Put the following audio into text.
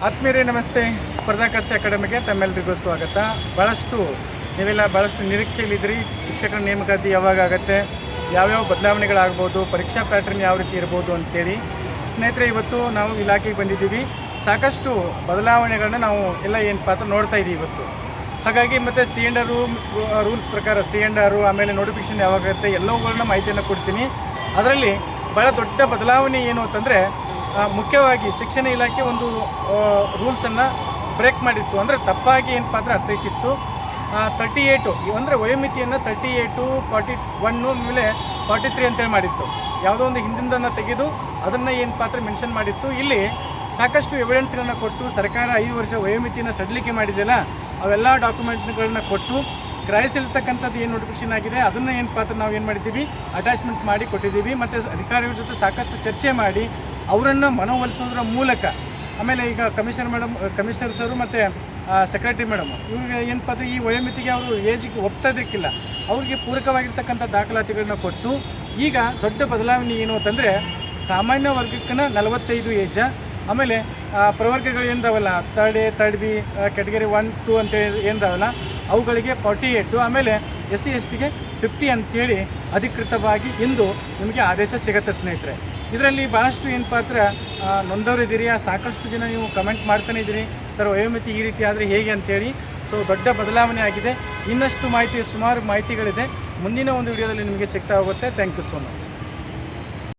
ಆತ್ಮೀಯರೇ ನಮಸ್ತೆ. ಸ್ಪರ್ಧಾಕಾಶ ಅಕಾಡೆಮಿಗೆ ತಮ್ಮೆಲ್ಲರಿಗೂ ಸ್ವಾಗತ. ಭಾಳಷ್ಟು ನಿರೀಕ್ಷೆಯಲ್ಲಿದ್ದಿರಿ. ಶಿಕ್ಷಕರ ನೇಮಕಾತಿ ಯಾವಾಗ ಆಗುತ್ತೆ, ಯಾವ್ಯಾವ ಬದಲಾವಣೆಗಳಾಗ್ಬೋದು, ಪರೀಕ್ಷಾ ಪ್ಯಾಟ್ರನ್ ಯಾವ ರೀತಿ ಇರ್ಬೋದು ಅಂತೇಳಿ. ಸ್ನೇಹಿತರೆ, ಇವತ್ತು ನಾವು ಇಲಾಖೆಗೆ ಬಂದಿದ್ದೀವಿ. ಸಾಕಷ್ಟು ಬದಲಾವಣೆಗಳನ್ನ ನಾವು ಎಲ್ಲ ಏನಪ್ಪ ಅಂತ ನೋಡ್ತಾ ಇದ್ದೀವಿ ಇವತ್ತು. ಹಾಗಾಗಿ ಮತ್ತು C&R ರೂಲ್ಸ್ ಪ್ರಕಾರ C&R ಆಮೇಲೆ ನೋಟಿಫಿಕೇಷನ್ ಯಾವಾಗುತ್ತೆ ಎಲ್ಲವುಗಳನ್ನ ಮಾಹಿತಿಯನ್ನು ಕೊಡ್ತೀನಿ. ಅದರಲ್ಲಿ ಭಾಳ ದೊಡ್ಡ ಬದಲಾವಣೆ ಏನು ಅಂತಂದರೆ, ಮುಖ್ಯವಾಗಿ ಶಿಕ್ಷಣ ಇಲಾಖೆ ಒಂದು ರೂಲ್ಸನ್ನು ಬ್ರೇಕ್ ಮಾಡಿತ್ತು. ಅಂದರೆ ತಪ್ಪಾಗಿ ಏನಪ್ಪ ಅಂದರೆ ಅರ್ಥೈಸಿತ್ತು. 38 ಅಂದರೆ ವಯೋಮಿತಿಯನ್ನು 38, 41 ಮೇಲೆ 43 ಅಂತೇಳಿ ಮಾಡಿತ್ತು. ಯಾವುದೋ ಒಂದು ಹಿಂದಿಂದನ್ನು ತೆಗೆದು ಅದನ್ನು ಏನಪ್ಪ ಅಂದರೆ ಮೆನ್ಷನ್ ಮಾಡಿತ್ತು. ಇಲ್ಲಿ ಸಾಕಷ್ಟು ಎವಿಡೆನ್ಸ್ಗಳನ್ನ ಕೊಟ್ಟು ಸರ್ಕಾರ 5 ವರ್ಷ ವಯೋಮಿತಿಯನ್ನು ಸಡಿಲಿಕೆ ಮಾಡಿದೆಯಲ್ಲ, ಅವೆಲ್ಲ ಡಾಕ್ಯುಮೆಂಟ್ಗಳನ್ನ ಕೊಟ್ಟು ಗ್ರಹಿಸಿರ್ತಕ್ಕಂಥದ್ದು ಏನು ನೋಟಿಫಿಕೇಷನ್ ಆಗಿದೆ ಅದನ್ನು ಏನಪ್ಪ ಅಂದರೆ ನಾವು ಏನು ಮಾಡಿದ್ದೀವಿ, ಅಟ್ಯಾಚ್ಮೆಂಟ್ ಮಾಡಿ ಕೊಟ್ಟಿದ್ದೀವಿ. ಮತ್ತು ಅಧಿಕಾರಿಗಳ ಜೊತೆ ಸಾಕಷ್ಟು ಚರ್ಚೆ ಮಾಡಿ ಅವರನ್ನು ಮನವೊಲಿಸೋದ್ರ ಮೂಲಕ, ಆಮೇಲೆ ಈಗ ಕಮಿಷನರ್ ಸರು ಮತ್ತು ಸೆಕ್ರೆಟರಿ ಮೇಡಮ್ ಇವ್ರಿಗೆ ಏನಪ್ಪ ಅಂದರೆ ಈ ವಯೋಮಿತಿಗೆ ಅವರು ಏಜಿಗೆ ಒಪ್ತೋದಕ್ಕಿಲ್ಲ, ಅವ್ರಿಗೆ ಪೂರಕವಾಗಿರ್ತಕ್ಕಂಥ ದಾಖಲಾತಿಗಳನ್ನ ಕೊಟ್ಟು ಈಗ ದೊಡ್ಡ ಬದಲಾವಣೆ ಏನು ಅಂತಂದರೆ, ಸಾಮಾನ್ಯ ವರ್ಗಕ್ಕನ 45 ಏಜ, ಆಮೇಲೆ ಪ್ರವರ್ಗಗಳು ಏನಿದಾವಲ್ಲ third A, third B, category 1, 2 ಅಂತೇಳಿ ಏನಿದಾವಲ್ಲ ಅವುಗಳಿಗೆ 48, ಆಮೇಲೆ SC STಗೆ 50 ಅಂಥೇಳಿ ಅಧಿಕೃತವಾಗಿ ಇಂದು ನಿಮಗೆ ಆದೇಶ ಸಿಗುತ್ತೆ ಸ್ನೇಹಿತರೆ. ಇದರಲ್ಲಿ ಭಾಳಷ್ಟು ಏನಪ್ಪ ಅಂದರೆ ನೊಂದವರು ಇದ್ದೀರಿ, ಸಾಕಷ್ಟು ಜನ ನೀವು ಕಮೆಂಟ್ ಮಾಡ್ತಾನೆ ಇದ್ದೀರಿ, ಸರ್ ವಯೋಮಿತಿ ಈ ರೀತಿ ಆದರೆ ಹೇಗೆ ಅಂತೇಳಿ. ಸೊ ದೊಡ್ಡ ಬದಲಾವಣೆ ಆಗಿದೆ. ಇನ್ನಷ್ಟು ಮಾಹಿತಿ, ಸುಮಾರು ಮಾಹಿತಿಗಳಿದೆ, ಮುಂದಿನ ಒಂದು ವಿಡಿಯೋದಲ್ಲಿ ನಿಮಗೆ ಸಿಗ್ತಾ ಹೋಗುತ್ತೆ. Thank you so much.